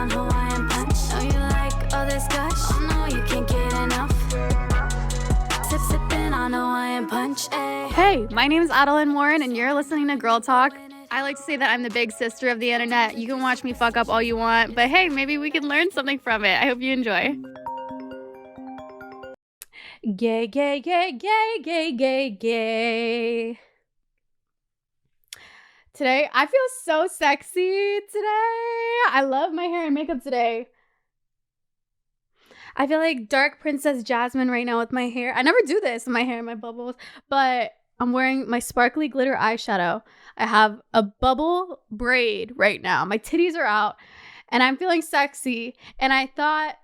on Hawaiian punch. Oh, you like all this gush? Oh no, you can't get enough. Sipping on Hawaiian punch. Hey, my name is Adeline Warren, and you're listening to Girl Talk. I like to say that I'm the big sister of the internet. You can watch me fuck up all you want, but hey, maybe we can learn something from it. I hope you enjoy. Gay, gay, gay, gay, gay, gay, gay. Today, I feel so sexy today. I love my hair and makeup today. I feel like dark Princess Jasmine right now with my hair. I never do this with my hair and my bubbles, but I'm wearing my sparkly glitter eyeshadow. I have a bubble braid right now. My titties are out and I'm feeling sexy. And I thought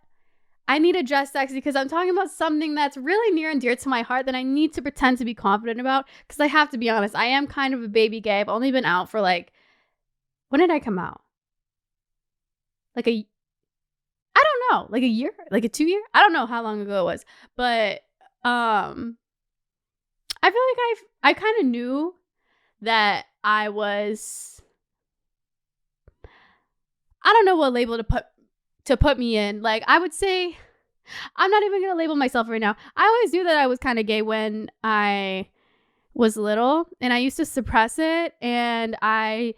I need to dress sexy because I'm talking about something that's really near and dear to my heart that I need to pretend to be confident about. Because I have to be honest, I am kind of a baby gay. I've only been out for when did I come out? I don't know, like a year, like a 2 year. I don't know how long ago it was, but I feel like I kind of knew that I was, I don't know what label to put me in. Like, I would say, I'm not even going to label myself right now. I always knew that I was kind of gay when I was little, and I used to suppress it, and I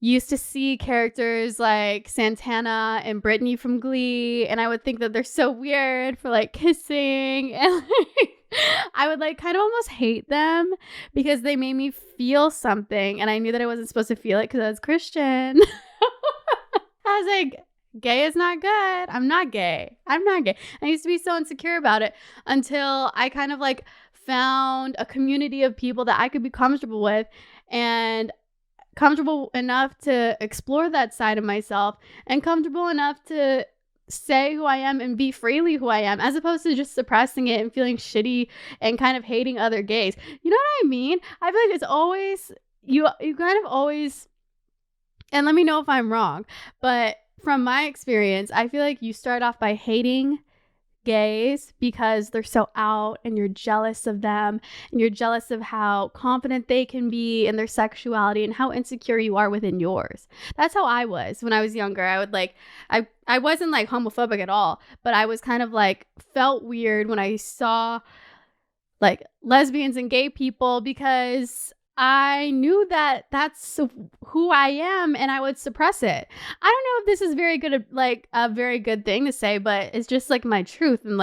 used to see characters like Santana and Brittany from Glee, and I would think that they're so weird for kissing, and I would kind of almost hate them because they made me feel something, and I knew that I wasn't supposed to feel it because I was Christian. I was like, gay is not good. I'm not gay. I used to be so insecure about it until I kind of found a community of people that I could be comfortable with and comfortable enough to explore that side of myself and comfortable enough to say who I am and be freely who I am, as opposed to just suppressing it and feeling shitty and kind of hating other gays. You know what I mean? I feel like it's always, you kind of always, and let me know if I'm wrong, but from my experience, I feel like you start off by hating gays because they're so out and you're jealous of them and you're jealous of how confident they can be in their sexuality and how insecure you are within yours. That's how I was when I was younger. I would I wasn't homophobic at all, but I was kind of felt weird when I saw lesbians and gay people because I knew that that's who I am and I would suppress it. I don't know if this is very good, a very good thing to say, but it's just my truth. And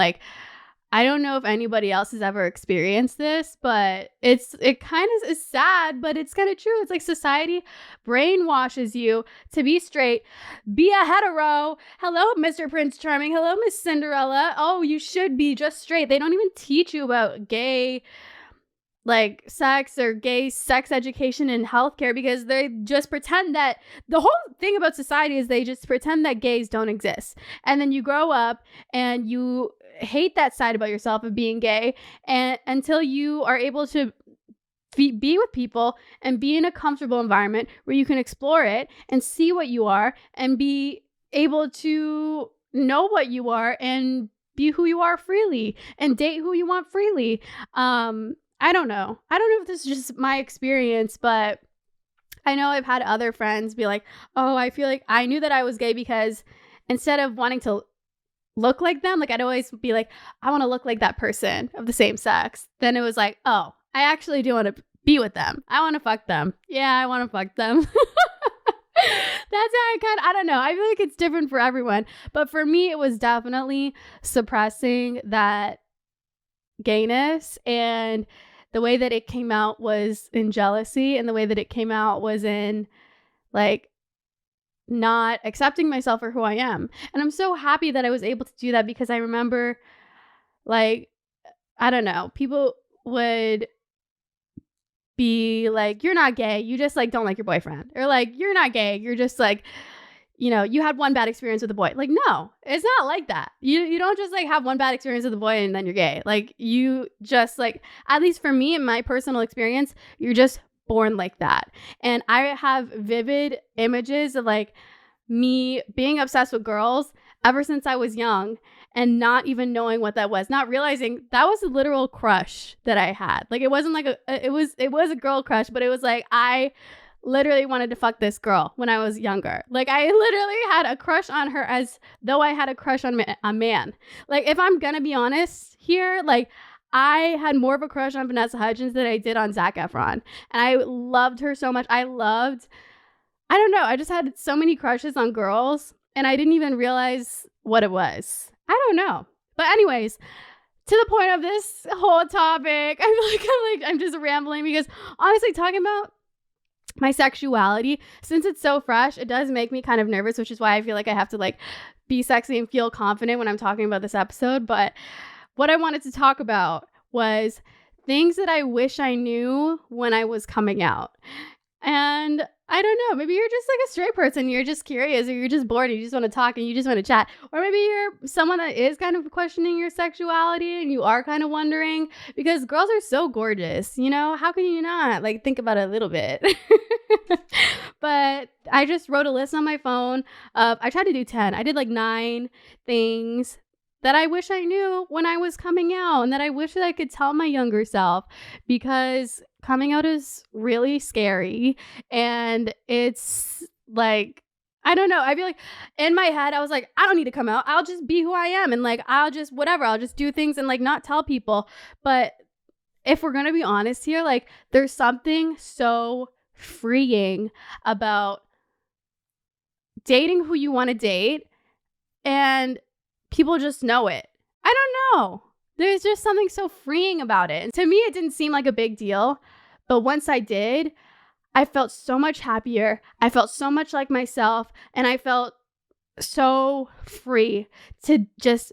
I don't know if anybody else has ever experienced this, but it kind of is sad, but it's kind of true. It's society brainwashes you to be straight, be a hetero. Hello, Mr. Prince Charming. Hello, Miss Cinderella. Oh, you should be just straight. They don't even teach you about gay sex or gay sex education in healthcare because they just pretend that the whole thing about society is they just pretend that gays don't exist. And then you grow up and you hate that side about yourself of being gay, and until you are able to be with people and be in a comfortable environment where you can explore it and see what you are and be able to know what you are and be who you are freely and date who you want freely. I don't know if this is just my experience, but I know I've had other friends be like, oh, I feel like I knew that I was gay because instead of wanting to look like them, I'd always be like, I want to look like that person of the same sex. Then it was like, oh, I actually do want to be with them. I want to fuck them. Yeah, I want to fuck them. That's how I don't know. I feel like it's different for everyone. But for me, it was definitely suppressing that gayness, and the way that it came out was in jealousy, and the way that it came out was in not accepting myself for who I am. And I'm so happy that I was able to do that because I remember I don't know, people would be like, you're not gay, you just don't like your boyfriend, or you're not gay, you're just you had one bad experience with a boy. No, it's not like that. You don't just have one bad experience with a boy and then you're gay. You just at least for me in my personal experience, you're just born like that. And I have vivid images of me being obsessed with girls ever since I was young and not even knowing what that was, not realizing that was a literal crush that I had. It wasn't it was a girl crush, but it was I literally wanted to fuck this girl when I was younger. Like, I literally had a crush on her as though I had a crush on a man. Like, if I'm gonna be honest here, like, I had more of a crush on Vanessa Hudgens than I did on Zac Efron. And I loved her so much. I don't know, I just had so many crushes on girls, and I didn't even realize what it was. I don't know. But anyways, to the point of this whole topic, I feel like I'm just rambling because honestly, talking about my sexuality, since it's so fresh, it does make me kind of nervous, which is why I feel like I have to like be sexy and feel confident when I'm talking about this episode. But what I wanted to talk about was things that I wish I knew when I was coming out. And I don't know, maybe you're just like a straight person, you're just curious, or you're just bored, and you just want to talk and you just want to chat. Or maybe you're someone that is kind of questioning your sexuality and you are kind of wondering, because girls are so gorgeous, you know, how can you not like think about it a little bit? But I just wrote a list on my phone of, I tried to do 10. I did like 9 things that I wish I knew when I was coming out, and that I wish that I could tell my younger self, because coming out is really scary. And it's like, I don't know, I feel like in my head I was like, I don't need to come out, I'll just be who I am, and like I'll just do things and like not tell people. But if we're gonna be honest here, like there's something so freeing about dating who you want to date and people just know it. I don't know. There's just something so freeing about it. And to me, it didn't seem like a big deal. But once I did, I felt so much happier. I felt so much like myself. And I felt so free to just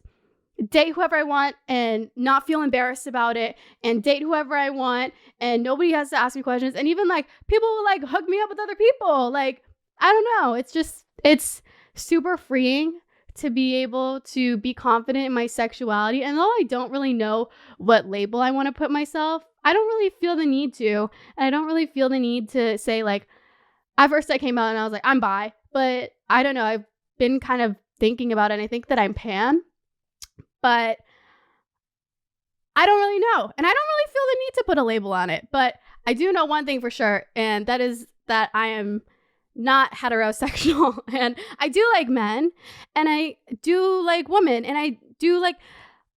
date whoever I want and not feel embarrassed about it, and date whoever I want. And nobody has to ask me questions. And even like people will like hook me up with other people. Like, I don't know. It's super freeing to be able to be confident in my sexuality. And though I don't really know what label I want to put myself, I don't really feel the need to. And I don't really feel the need to say like, at first I came out and I was like, I'm bi. But I don't know. I've been kind of thinking about it, and I think that I'm pan. But I don't really know. And I don't really feel the need to put a label on it. But I do know one thing for sure. And that is that I am not heterosexual, and I do like men, and I do like women, and I do like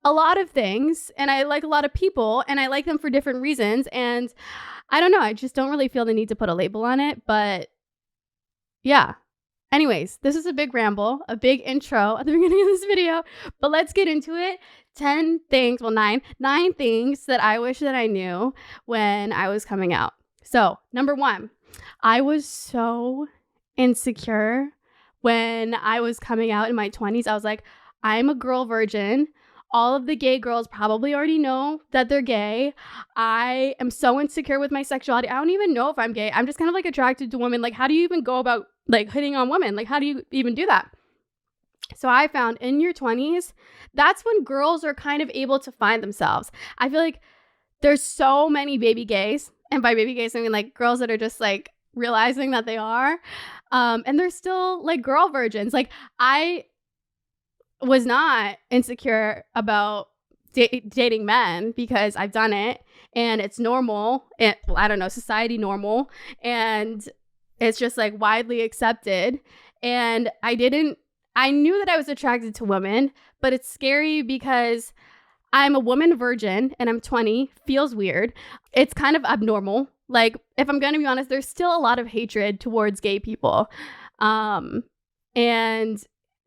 a lot of things, and I like a lot of people, and I like them for different reasons. And I don't know, I just don't really feel the need to put a label on it. But yeah, anyways, this is a big ramble, a big intro at the beginning of this video, but let's get into it. 9 things that I wish that I knew when I was coming out. So number 1, I was so insecure when I was coming out in my 20s. I was like, I'm a girl virgin. All of the gay girls probably already know that they're gay. I am so insecure with my sexuality. I don't even know if I'm gay. I'm just kind of like attracted to women. Like, how do you even go about like hitting on women? Like, how do you even do that? So I found in your 20s, that's when girls are kind of able to find themselves. I feel like there's so many baby gays. And by baby gays, I mean like girls that are just like realizing that they are. And they're still like girl virgins. Like, I was not insecure about dating men because I've done it and it's normal. And well, I don't know, society normal. And it's just like widely accepted. And I knew that I was attracted to women, but it's scary because I'm a woman virgin and I'm 20, feels weird. It's kind of abnormal. Like, if I'm going to be honest, there's still a lot of hatred towards gay people. And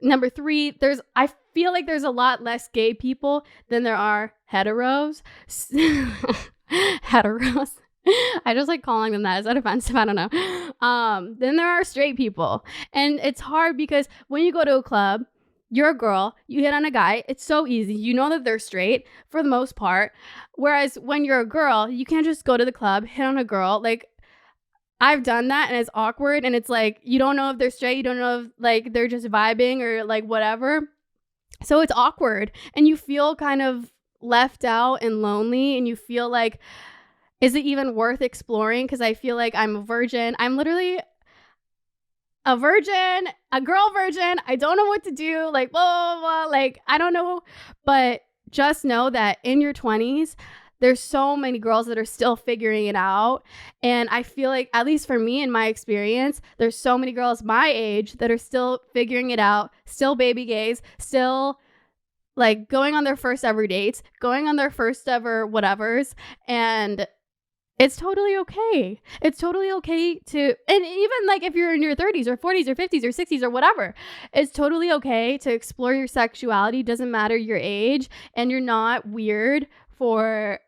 number 3, I feel like there's a lot less gay people than there are heteros. Heteros. I just like calling them that. Is that offensive? I don't know. Then there are straight people. And it's hard because when you go to a club, you're a girl, you hit on a guy, it's so easy. You know that they're straight for the most part. Whereas when you're a girl, you can't just go to the club, hit on a girl. Like, I've done that and it's awkward, and it's like, you don't know if they're straight, you don't know if like they're just vibing or like whatever. So it's awkward and you feel kind of left out and lonely, and you feel like, is it even worth exploring? Because I feel like I'm a virgin. I'm literally a virgin, a girl virgin. I don't know what to do. Like, blah, blah, blah. Like, I don't know. But just know that in your 20s, there's so many girls that are still figuring it out. And I feel like, at least for me in my experience, there's so many girls my age that are still figuring it out, still baby gays, still like going on their first ever dates, going on their first ever whatevers. And it's totally okay. It's totally okay to, and even like if you're in your 30s or 40s or 50s or 60s or whatever, it's totally okay to explore your sexuality. Doesn't matter your age, and you're not weird for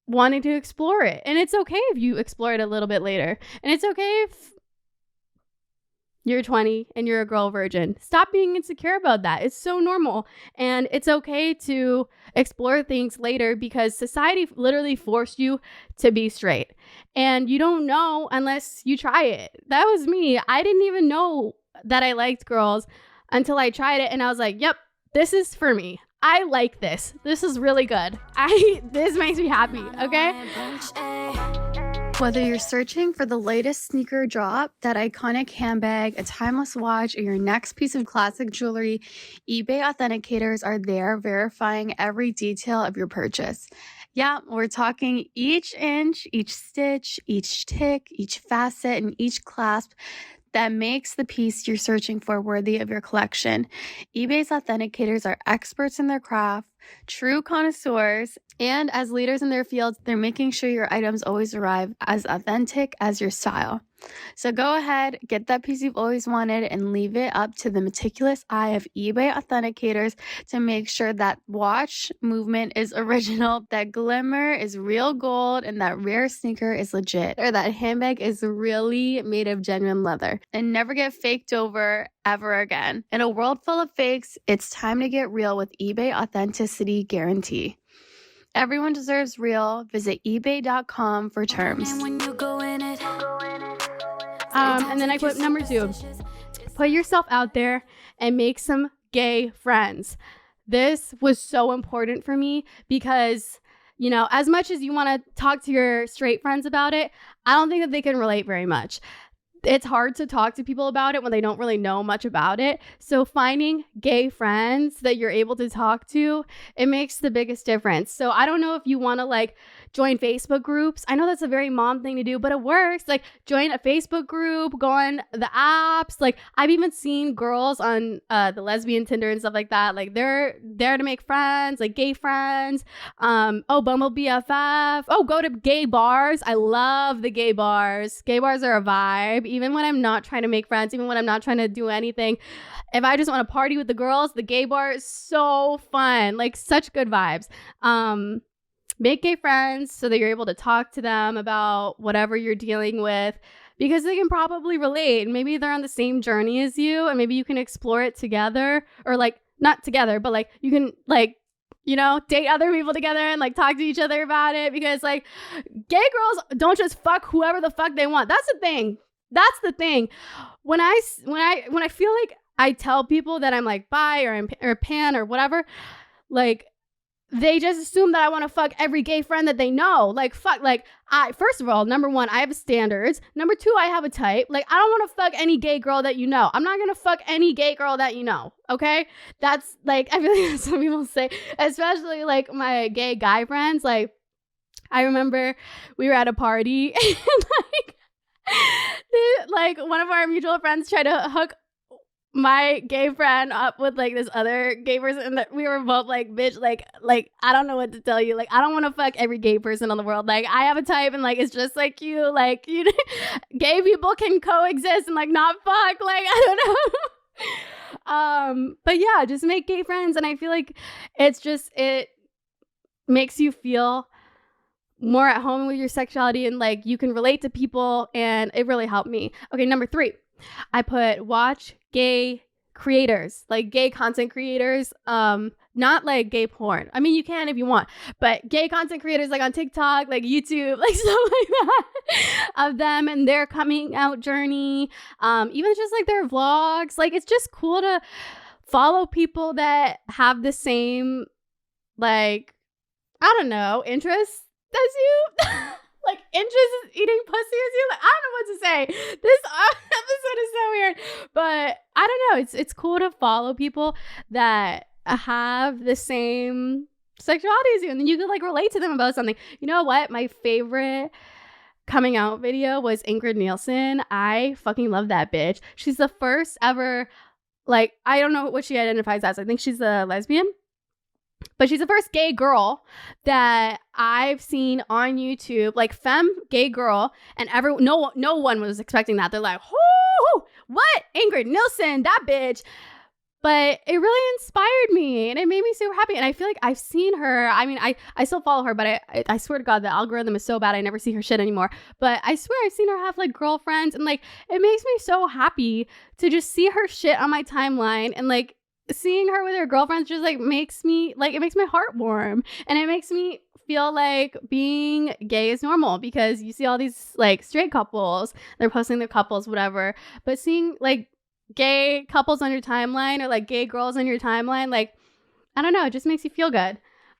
wanting to explore it. And it's okay if you explore it a little bit later. And it's okay if you're 20 and you're a girl virgin. Stop being insecure about that. It's so normal. And it's okay to explore things later because society literally forced you to be straight. And you don't know unless you try it. That was me. I didn't even know that I liked girls until I tried it. And I was like, yep, this is for me. I like this. This is really good. This makes me happy, okay? Whether you're searching for the latest sneaker drop, that iconic handbag, a timeless watch, or your next piece of classic jewelry, eBay authenticators are there verifying every detail of your purchase. Yeah, we're talking each inch, each stitch, each tick, each facet, and each clasp that makes the piece you're searching for worthy of your collection. eBay's authenticators are experts in their craft, true connoisseurs, and as leaders in their fields, they're making sure your items always arrive as authentic as your style. So go ahead, get that piece you've always wanted, and leave it up to the meticulous eye of eBay authenticators to make sure that watch movement is original, that glimmer is real gold, and that rare sneaker is legit, or that handbag is really made of genuine leather, and never get faked over ever again. In a world full of fakes, it's time to get real with eBay Authenticity Guarantee. Everyone deserves real. Visit ebay.com for terms. And then I put number 2, put yourself out there and make some gay friends. This was so important for me because, you know, as much as you want to talk to your straight friends about it, I don't think that they can relate very much. It's hard to talk to people about it when they don't really know much about it. So finding gay friends that you're able to talk to, it makes the biggest difference. So I don't know if you want to like join Facebook groups. I know that's a very mom thing to do, but it works. Like join a Facebook group, go on the apps. Like I've even seen girls on the lesbian Tinder and stuff like that. Like they're there to make friends, like gay friends. Bumble BFF. Go to gay bars. I love the gay bars. Gay bars are a vibe. Even when I'm not trying to make friends, even when I'm not trying to do anything, if I just want to party with the girls, the gay bar is so fun. Like such good vibes. Make gay friends so that you're able to talk to them about whatever you're dealing with because they can probably relate. Maybe they're on the same journey as you and maybe you can explore it together or like not together, but like you can like, you know, date other people together and like talk to each other about it because like gay girls don't just fuck whoever the fuck they want. That's the thing. When I feel like I tell people that I'm like bi or pan or whatever, like they just assume that I want to fuck every gay friend that they know. Like, fuck, like, first of all, number 1, I have standards. Number 2, I have a type. Like, I don't want to fuck any gay girl that you know. I'm not going to fuck any gay girl that you know, okay? That's, like, I feel like that's what people say, especially, like, my gay guy friends. Like, I remember we were at a party, and, like, one of our mutual friends tried to hook my gay friend up with like this other gay person and that we were both like, bitch, like I don't know what to tell you. Like, I don't want to fuck every gay person on the world. Like, I have a type and like it's just like you. Like, you gay people can coexist and like not fuck. Like, I don't know. But yeah, just make gay friends. And I feel like it makes you feel more at home with your sexuality and like you can relate to people, and it really helped me. Okay, number 3, I put watch gay creators, like gay content creators, not like gay porn. I mean, you can if you want, but gay content creators like on TikTok, like YouTube, like stuff like that of them and their coming out journey, even just like their vlogs. Like, it's just cool to follow people that have the same, like, I don't know, interests as you. Like, interest is eating pussy as you. Like, I don't know what to say. This episode is so weird. But I don't know. It's cool to follow people that have the same sexuality is you, and then you could like relate to them about something. You know what? My favorite coming out video was Ingrid Nielsen. I fucking love that bitch. She's the first ever, like, I don't know what she identifies as. I think she's a lesbian. But she's the first gay girl that I've seen on YouTube, like femme gay girl, and no one was expecting that. They're like, "Whoo, what? Ingrid Nielsen, that bitch." But it really inspired me, and it made me super happy. And I feel like I've seen her. I mean, I still follow her, but I swear to God, the algorithm is so bad. I never see her shit anymore. But I swear I've seen her have like girlfriends, and like it makes me so happy to just see her shit on my timeline, and like seeing her with her girlfriends just like makes me like, it makes my heart warm, and it makes me feel like being gay is normal, because you see all these like straight couples, they're posting their couples, whatever, but seeing like gay couples on your timeline, or like gay girls on your timeline, like, I don't know, it just makes you feel good.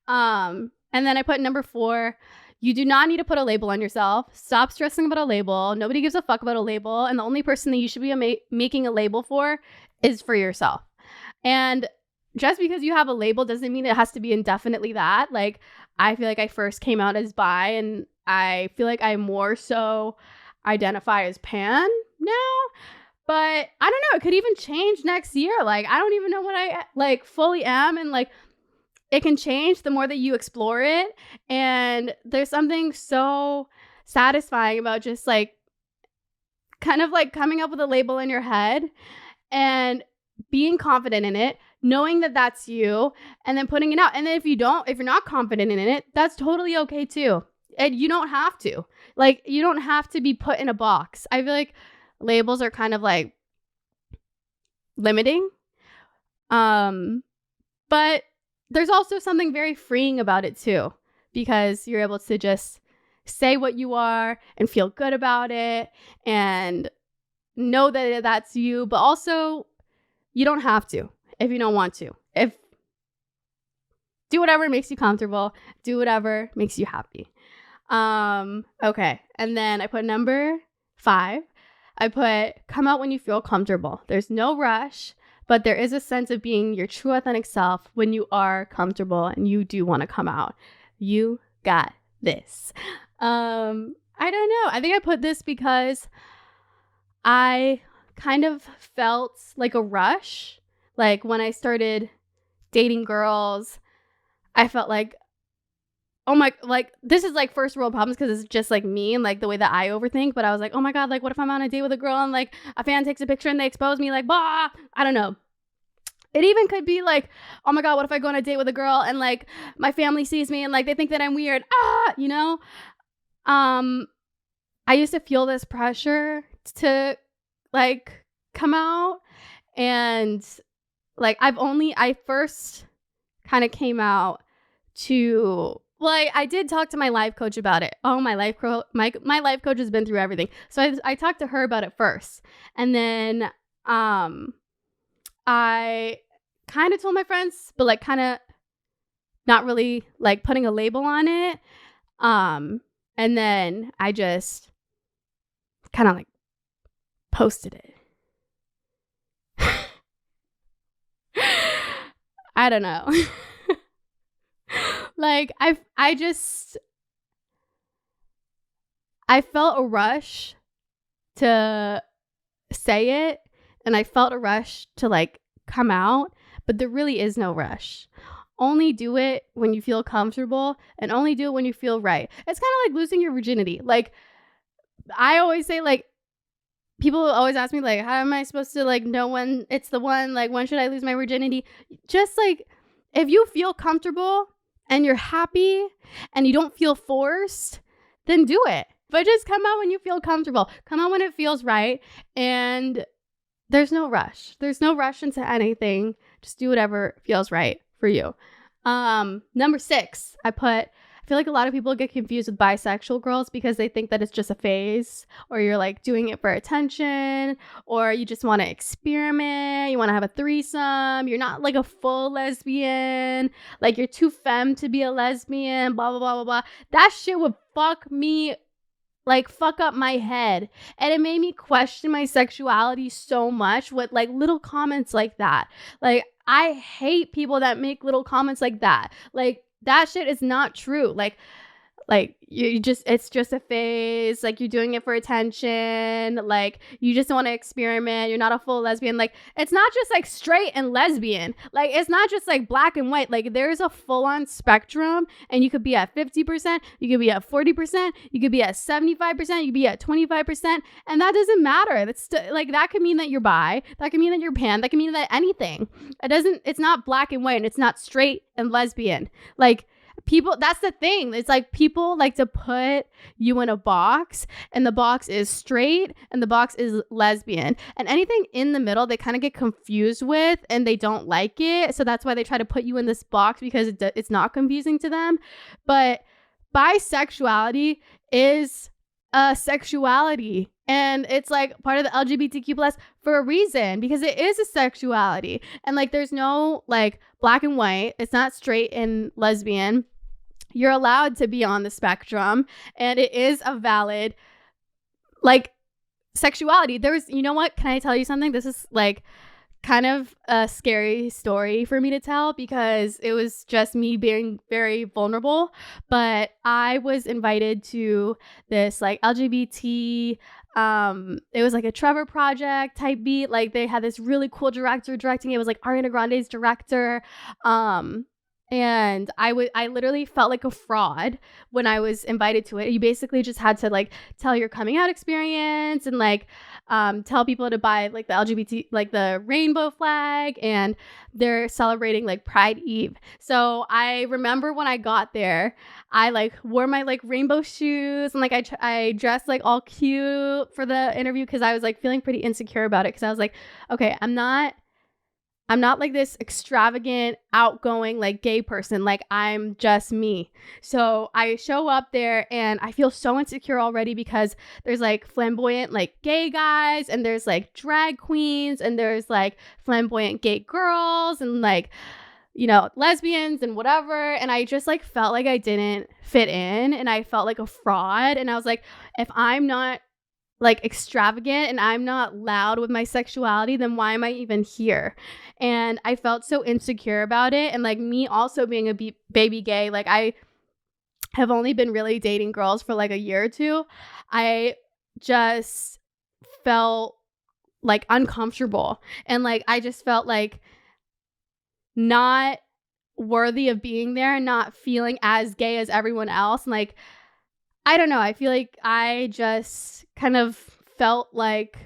And then I put number 4, you do not need to put a label on yourself. Stop stressing about a label. Nobody gives a fuck about a label, and the only person that you should be making a label for is for yourself. And just because you have a label doesn't mean it has to be indefinitely that. Like, I feel like I first came out as bi, and I feel like I more so identify as pan now. But I don't know, it could even change next year. Like, I don't even know what I like fully am, and like it can change the more that you explore it. And there's something so satisfying about just like kind of like coming up with a label in your head and being confident in it, knowing that that's you, and then putting it out. And then if you're not confident in it, that's totally okay too. And you don't have to. Like, you don't have to be put in a box. I feel like labels are kind of like limiting. But there's also something very freeing about it too, because you're able to just say what you are and feel good about it and know that that's you, but also you don't have to if you don't want to. Do whatever makes you comfortable. Do whatever makes you happy. Okay. And then I put number 5. I put, come out when you feel comfortable. There's no rush, but there is a sense of being your true authentic self when you are comfortable and you do want to come out. You got this. I don't know. I think I put this because I kind of felt like a rush. Like, when I started dating girls, I felt like, oh my, like, this is like first world problems because it's just like me and like the way that I overthink. But I was like, oh my God, like, what if I'm on a date with a girl and like a fan takes a picture and they expose me, like, bah, I don't know. It even could be like, oh my God, what if I go on a date with a girl and like my family sees me and like they think that I'm weird, you know? I used to feel this pressure to like come out, and like I first kind of came out to, well, I did talk to my life coach about it. Oh, my life coach has been through everything. So I talked to her about it first. And then I kind of told my friends, but like kind of not really like putting a label on it. And then I just kind of like posted it. I don't know. Like, I felt a rush to say it, and I felt a rush to like come out, but there really is no rush. Only do it when you feel comfortable, and only do it when you feel right. It's kind of like losing your virginity. Like, I always say, like, people always ask me, like, how am I supposed to like know when it's the one? Like, when should I lose my virginity? Just like, if you feel comfortable and you're happy and you don't feel forced, then do it. But just come out when you feel comfortable. Come out when it feels right. And there's no rush. There's no rush into anything. Just do whatever feels right for you. Number 6, I feel like a lot of people get confused with bisexual girls because they think that it's just a phase, or you're like doing it for attention, or you just want to experiment, you want to have a threesome, you're not like a full lesbian, like you're too femme to be a lesbian, blah, blah, blah, blah, blah. That shit would fuck up my head. And it made me question my sexuality so much with like little comments like that. Like, I hate people that make little comments like that. Like, that shit is not true. Like you just, it's just a phase. Like you're doing it for attention. Like you just want to experiment. You're not a full lesbian. Like it's not just like straight and lesbian. Like it's not just like black and white. Like there's a full on spectrum, and you could be at 50%, you could be at 40%, you could be at 75%, you could be at 25%, and that doesn't matter. That's like that could mean that you're bi. That could mean that you're pan. That could mean that anything. It doesn't. It's not black and white, and it's not straight and lesbian. Like people, that's the thing. It's like people like to put you in a box, and the box is straight and the box is lesbian, and anything in the middle they kind of get confused with and they don't like it. So that's why they try to put you in this box, because it's not confusing to them. But bisexuality is a sexuality, and it's like part of the LGBTQ plus for a reason, because it is a sexuality, and like there's no like black and white. It's not straight and lesbian. You're allowed to be on the spectrum, and it is a valid like sexuality. There's, you know what, can I tell you something? This is like kind of a scary story for me to tell, because it was just me being very vulnerable. But I was invited to this like LGBT it was like a Trevor Project type beat. Like they had this really cool director directing it. It was like Ariana Grande's director. And I literally felt like a fraud when I was invited to it. You basically just had to like tell your coming out experience, and like tell people to buy like the LGBT, like the rainbow flag, and they're celebrating like Pride Eve. So I remember when I got there, I like wore my like rainbow shoes, and like I dressed like all cute for the interview, because I was like feeling pretty insecure about it, because I was like, okay, I'm not like this extravagant, outgoing, like gay person. Like I'm just me. So I show up there and I feel so insecure already, because there's like flamboyant, like gay guys, and there's like drag queens, and there's like flamboyant gay girls, and like, you know, lesbians and whatever. And I just like felt like I didn't fit in, and I felt like a fraud. And I was like, if I'm not like extravagant and I'm not loud with my sexuality, then why am I even here? And I felt so insecure about it. And like me also being a baby gay, like I have only been really dating girls for like a year or two. I just felt like uncomfortable, and like I just felt like not worthy of being there, and not feeling as gay as everyone else. And like, I don't know. I feel like I just kind of felt like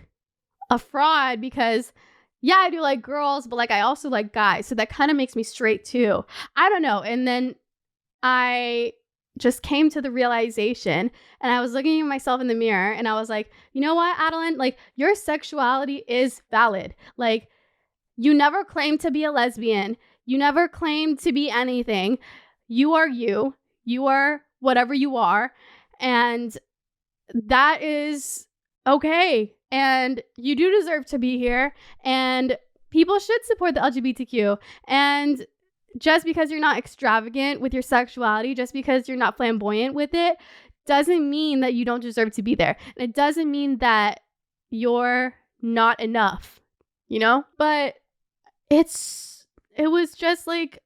a fraud, because yeah, I do like girls, but like I also like guys. So that kind of makes me straight too. I don't know. And then I just came to the realization, and I was looking at myself in the mirror, and I was like, you know what, Adeline, like your sexuality is valid. Like you never claimed to be a lesbian. You never claimed to be anything. You are you. You are whatever you are. And that is okay. And you do deserve to be here. And people should support the LGBTQ. And just because you're not extravagant with your sexuality, just because you're not flamboyant with it, doesn't mean that you don't deserve to be there. And it doesn't mean that you're not enough, you know? But it was just like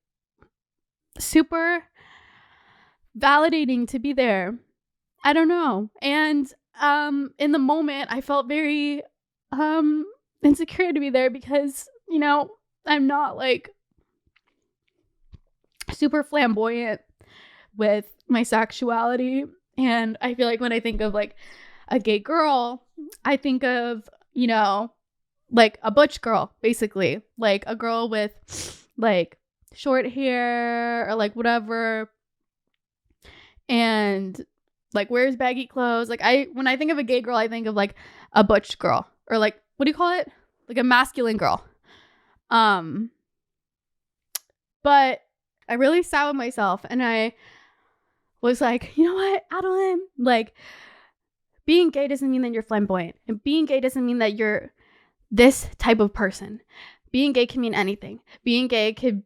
super validating to be there. I don't know. And in the moment, I felt very insecure to be there, because, you know, I'm not like super flamboyant with my sexuality. And I feel like when I think of like a gay girl, I think of, you know, like a butch girl, basically, like a girl with like short hair or like whatever, and like wears baggy clothes. Like when I think of a gay girl, I think of like a butch girl, or like, what do you call it? Like a masculine girl. But I really sat with myself, and I was like, you know what, Adeline, like being gay doesn't mean that you're flamboyant, and being gay doesn't mean that you're this type of person. Being gay can mean anything. Being gay could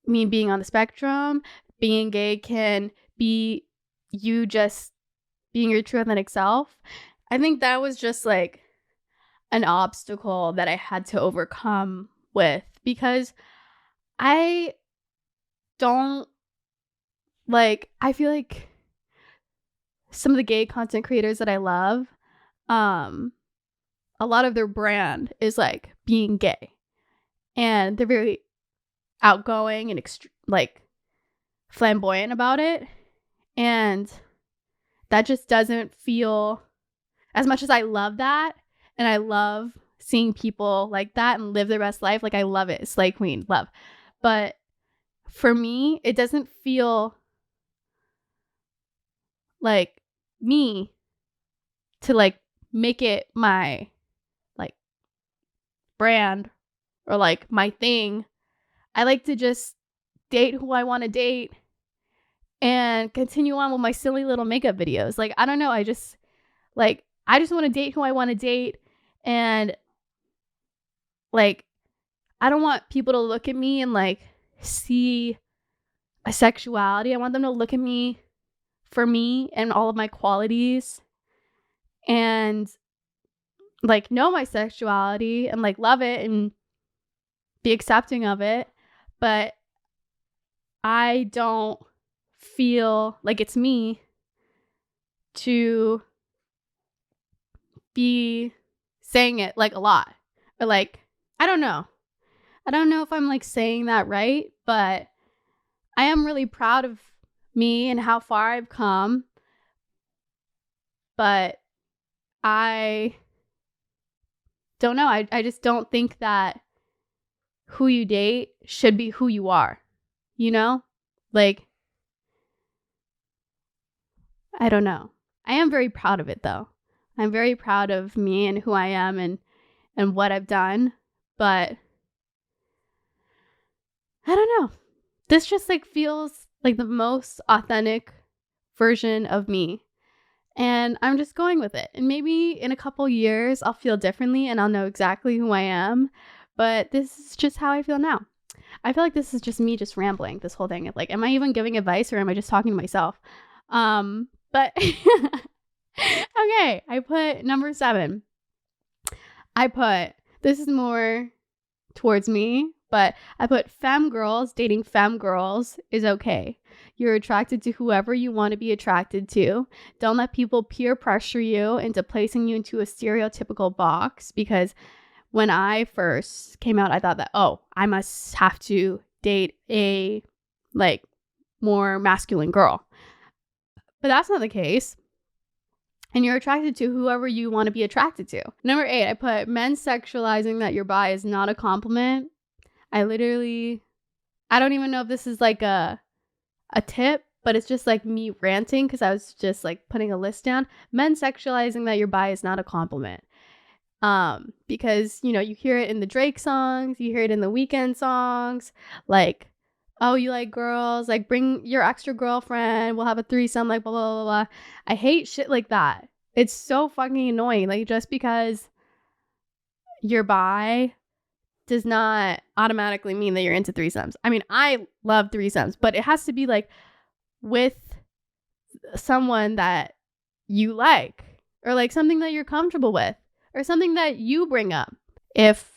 mean being on the spectrum. Being gay can be you just being your true authentic self. I think that was just like an obstacle that I had to overcome with, because I don't like, I feel like some of the gay content creators that I love, a lot of their brand is like being gay, and they're very outgoing and like flamboyant about it. And that just doesn't feel, as much as I love that, and I love seeing people like that and live their best life. Like, I love it. Slay Queen, love. But for me, it doesn't feel like me to like make it my like brand or like my thing. I like to just date who I want to date and continue on with my silly little makeup videos. Like, I don't know. I just want to date who I want to date. And like, I don't want people to look at me and like see a sexuality. I want them to look at me for me and all of my qualities and like know my sexuality and like love it and be accepting of it. But I don't feel like it's me to be saying it like a lot. Or like, I don't know if I'm like saying that right, but I am really proud of me and how far I've come. But I don't know. I just don't think that who you date should be who you are, you know? Like, I don't know. I am very proud of it though. I'm very proud of me and who I am and what I've done. But I don't know. This just like feels like the most authentic version of me. And I'm just going with it. And maybe in a couple years, I'll feel differently and I'll know exactly who I am. But this is just how I feel now. I feel like this is just me just rambling this whole thing. Like, am I even giving advice or am I just talking to myself? But okay, I put number 7. This is more towards me, but I put femme girls dating femme girls is okay. You're attracted to whoever you want to be attracted to. Don't let people peer pressure you into placing you into a stereotypical box, because when I first came out, I thought that, oh, I must have to date a like more masculine girl. But that's not the case. And you're attracted to whoever you want to be attracted to. Number 8, I put men sexualizing that you're bi is not a compliment. I don't even know if this is like a tip, but it's just like me ranting because I was just like putting a list down. Men sexualizing that you're bi is not a compliment. Because, you know, you hear it in the Drake songs, you hear it in the Weeknd songs, like, oh, you like girls, like bring your extra girlfriend, we'll have a threesome, like blah, blah, blah, blah. I hate shit like that. It's so fucking annoying. Like, just because you're bi does not automatically mean that you're into threesomes. I mean, I love threesomes, but it has to be like with someone that you like, or like something that you're comfortable with, or something that you bring up. If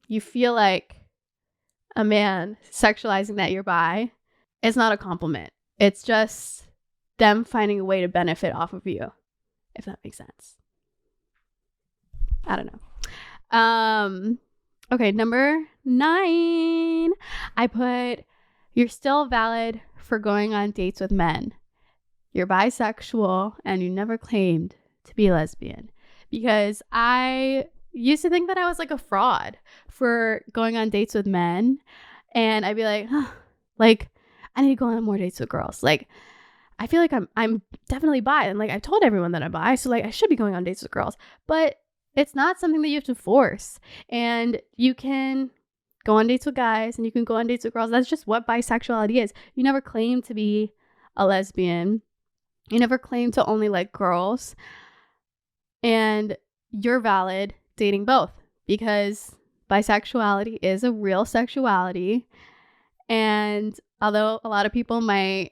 you feel like a man sexualizing that you're bi, it's not a compliment. It's just them finding a way to benefit off of you, if that makes sense. I don't know. Okay, number 9. I put, you're still valid for going on dates with men. You're bisexual and you never claimed to be lesbian. Because I used to think that I was like a fraud for going on dates with men. And I'd be like, like, I need to go on more dates with girls. Like, I feel like I'm definitely bi. And like, I've told everyone that I'm bi. So like, I should be going on dates with girls. But it's not something that you have to force. And you can go on dates with guys and you can go on dates with girls. That's just what bisexuality is. You never claim to be a lesbian. You never claim to only like girls. And you're valid dating both, because bisexuality is a real sexuality. And although a lot of people might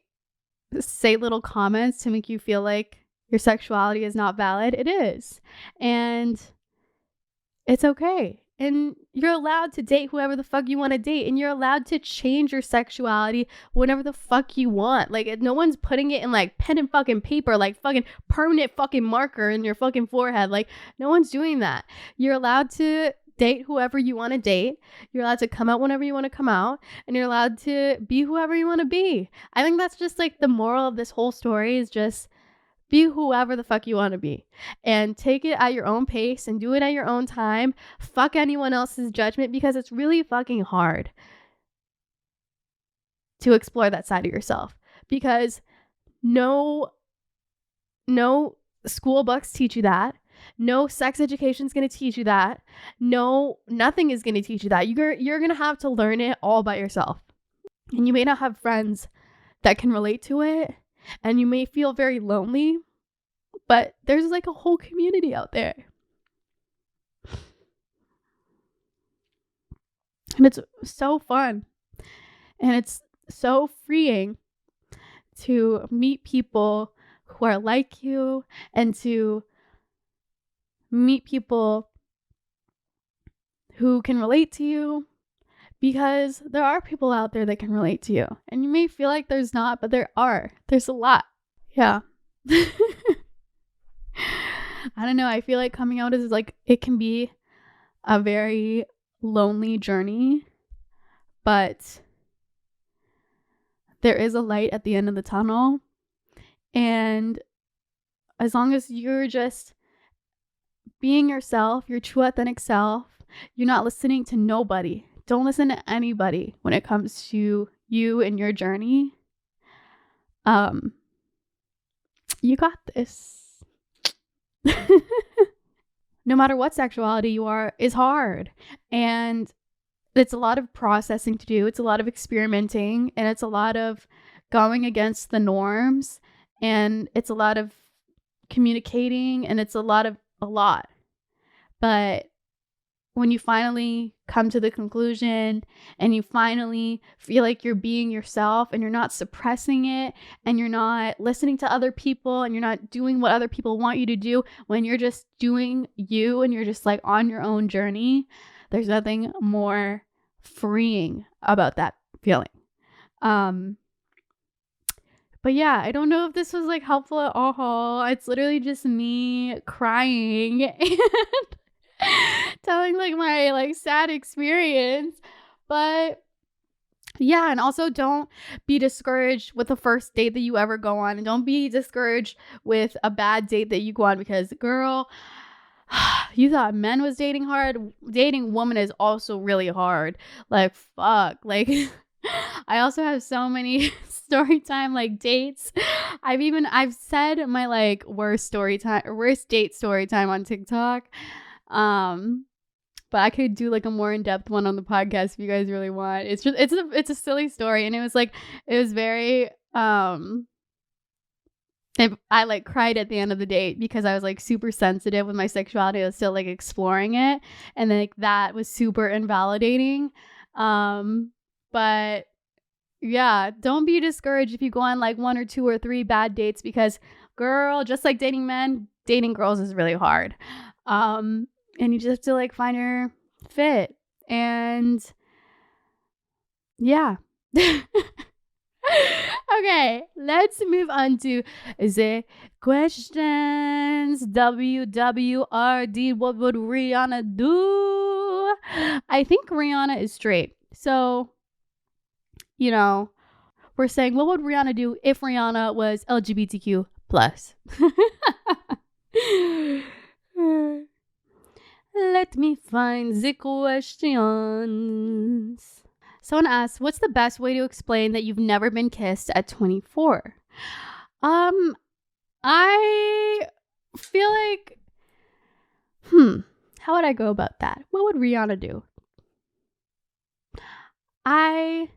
say little comments to make you feel like your sexuality is not valid, it is. And it's okay. And you're allowed to date whoever the fuck you want to date. And you're allowed to change your sexuality whenever the fuck you want. Like, no one's putting it in like pen and fucking paper, like fucking permanent fucking marker in your fucking forehead. Like, no one's doing that. You're allowed to date whoever you want to date. You're allowed to come out whenever you want to come out. And you're allowed to be whoever you want to be. I think that's just like the moral of this whole story is just be whoever the fuck you want to be and take it at your own pace and do it at your own time. Fuck anyone else's judgment because it's really fucking hard to explore that side of yourself because no school books teach you that. No sex education is going to teach you that. No, nothing is going to teach you that. You're going to have to learn it all by yourself. And you may not have friends that can relate to it. And you may feel very lonely, but there's like a whole community out there. And it's so fun. And it's so freeing to meet people who are like you and to meet people who can relate to you. Because there are people out there that can relate to you. And you may feel like there's not, but there are. There's a lot. Yeah. I don't know. I feel like coming out is like, it can be a very lonely journey. But there is a light at the end of the tunnel. And as long as you're just being yourself, your true authentic self, you're not listening to nobody. Don't listen to anybody when it comes to you and your journey. You got this. No matter what sexuality you are is hard. And it's a lot of processing to do. It's a lot of experimenting. And it's a lot of going against the norms. And it's a lot of communicating. And it's a lot. But when you finally come to the conclusion and you finally feel like you're being yourself and you're not suppressing it and you're not listening to other people and you're not doing what other people want you to do, when you're just doing you and you're just like on your own journey, there's nothing more freeing about that feeling. But yeah, I don't know if this was like helpful at all. It's literally just me crying and telling like my like sad experience. But yeah, and also don't be discouraged with the first date that you ever go on, and don't be discouraged with a bad date that you go on because girl, you thought men was dating hard. Dating woman is also really hard. Like fuck. Like I also have so many story time like dates. I've said my like worst date story time on TikTok. But I could do like a more in-depth one on the podcast if you guys really want. It's a silly story, and it was very I like cried at the end of the date because I was like super sensitive with my sexuality. I was still like exploring it, and then like that was super invalidating. But yeah, don't be discouraged if you go on like 1 or 2 or 3 bad dates because girl, just like dating men, dating girls is really hard. And you just have to like find your fit. And yeah. Okay, let's move on to the questions. WWRD, what would Rihanna do? I think Rihanna is straight. So, you know, we're saying, what would Rihanna do if Rihanna was LGBTQ plus? Let me find the questions. Someone asked, what's the best way to explain that you've never been kissed at 24? I feel like, how would I go about that? What would Rihanna do? I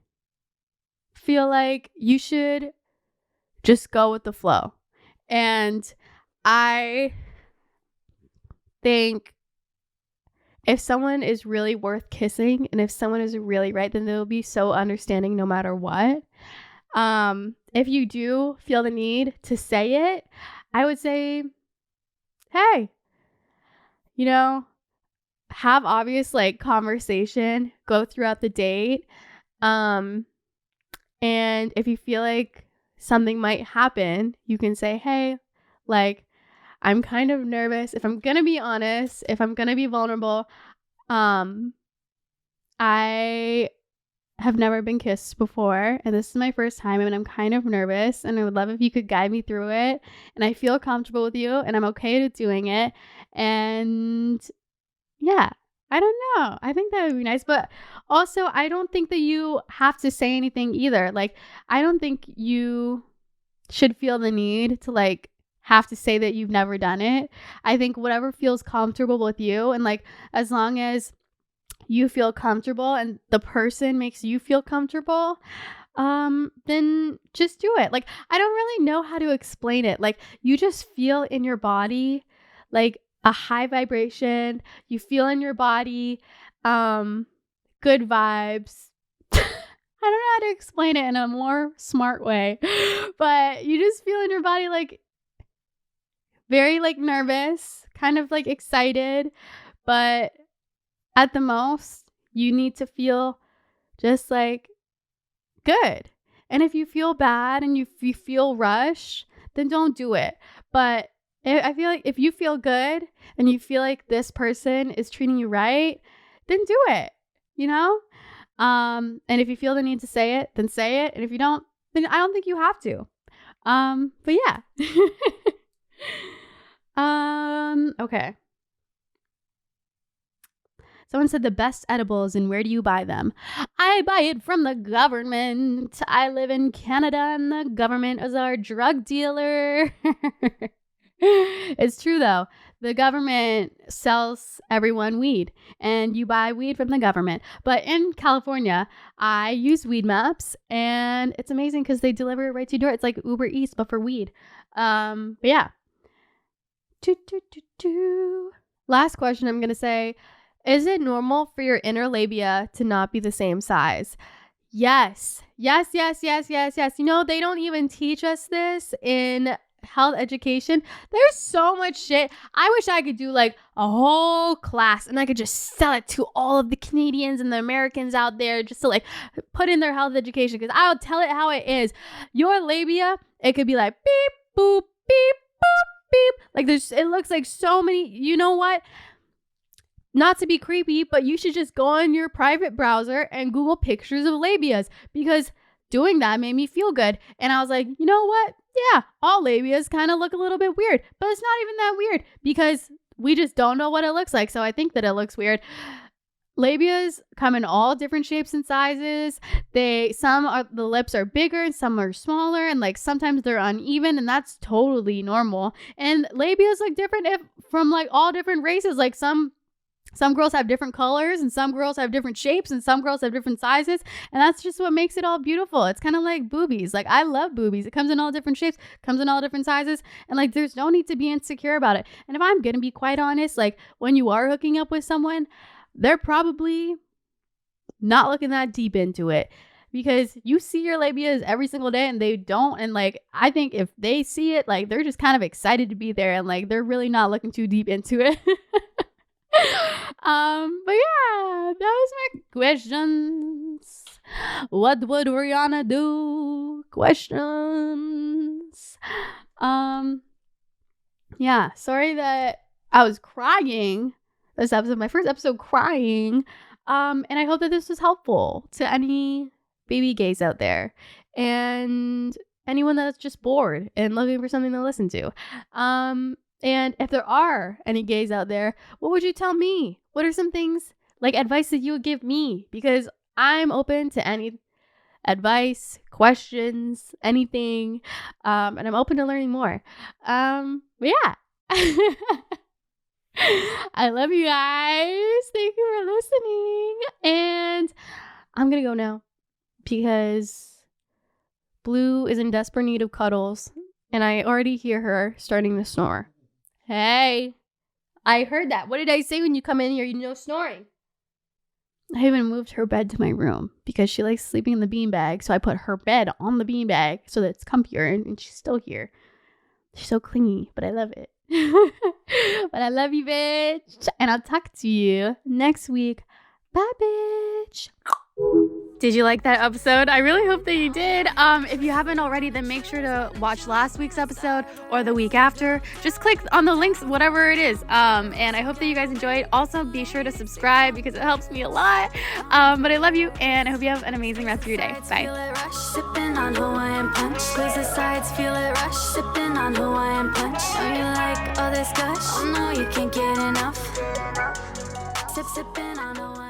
feel like you should just go with the flow. And I think if someone is really worth kissing and if someone is really right, then they'll be so understanding no matter what. If you do feel the need to say it, I would say, hey, have obvious like conversation go throughout the date. And if you feel like something might happen, you can say, hey, like, I'm kind of nervous. If I'm gonna be honest, if I'm gonna be vulnerable, I have never been kissed before, and this is my first time, and I'm kind of nervous, and I would love if you could guide me through it, and I feel comfortable with you, and I'm okay with doing it, and yeah, I don't know. I think that would be nice, but also I don't think that you have to say anything either. Like, I don't think you should feel the need to like have to say that you've never done it. I think whatever feels comfortable with you, and like as long as you feel comfortable and the person makes you feel comfortable, then just do it. Like, I don't really know how to explain it. Like, you just feel in your body like a high vibration. You feel in your body good vibes. I don't know how to explain it in a more smart way, but you just feel in your body like very like nervous, kind of like excited, but at the most, you need to feel just like good. And if you feel bad and you feel rush, then don't do it. But I feel like if you feel good and you feel like this person is treating you right, then do it, you know? And if you feel the need to say it, then say it. And if you don't, then I don't think you have to. But yeah. Okay. Someone said the best edibles, and where do you buy them? I buy it from the government. I live in Canada, and the government is our drug dealer. It's true, though. The government sells everyone weed, and you buy weed from the government. But in California, I use Weed Maps, and it's amazing because they deliver it right to your door. It's like Uber Eats, but for weed. But yeah. Last question I'm going to say, is it normal for your inner labia to not be the same size? Yes. Yes. You know, they don't even teach us this in health education. There's so much shit. I wish I could do like a whole class and I could just sell it to all of the Canadians and the Americans out there just to like put in their health education, because I'll tell it how it is. Your labia, it could be like beep, boop, beep, boop, beep. Like it looks like so many, you know what? Not to be creepy, but you should just go on your private browser and Google pictures of labias, because doing that made me feel good. And I was like, you know what? Yeah, all labias kind of look a little bit weird, but it's not even that weird because we just don't know what it looks like. So I think that it looks weird. Labias come in all different shapes and sizes. The lips are bigger and some are smaller, and like sometimes they're uneven, and that's totally normal. And labias look different from like all different races. Like some girls have different colors, and some girls have different shapes, and some girls have different sizes. And that's just what makes it all beautiful. It's kind of like boobies. Like, I love boobies. It comes in all different shapes, comes in all different sizes. And like, there's no need to be insecure about it. And if I'm going to be quite honest, like when you are hooking up with someone, they're probably not looking that deep into it, because you see your labias every single day and they don't. And like, I think if they see it, like they're just kind of excited to be there, and like they're really not looking too deep into it. But yeah, that was my questions. What would Rihanna do? Questions. Yeah, sorry that I was crying this episode, my first episode crying. And I hope that this was helpful to any baby gays out there and anyone that's just bored and looking for something to listen to. And if there are any gays out there, what would you tell me? What are some things, like advice that you would give me? Because I'm open to any advice, questions, anything. And I'm open to learning more. But yeah. I love you guys. Thank you for listening. And I'm going to go now because Blue is in desperate need of cuddles. And I already hear her starting to snore. Hey, I heard that. What did I say when you come in here? You know, snoring. I even moved her bed to my room because she likes sleeping in the beanbag. So I put her bed on the beanbag so that it's comfier, and she's still here. She's so clingy, but I love it. But I love you, bitch. And I'll talk to you next week. Bye, bitch. Did you like that episode? I really hope that you did. If you haven't already, then make sure to watch last week's episode or the week after. Just click on the links, whatever it is. And I hope that you guys enjoyed. Also, be sure to subscribe because it helps me a lot. But I love you, and I hope you have an amazing rest of your day. Bye. Feel it rush, sipping on Hawaiian punch. Squeeze the sides, feel it rush, sipping on Hawaiian punch. Know you like all this gush? Oh no, you can't get enough. Sipping on Hawaiian.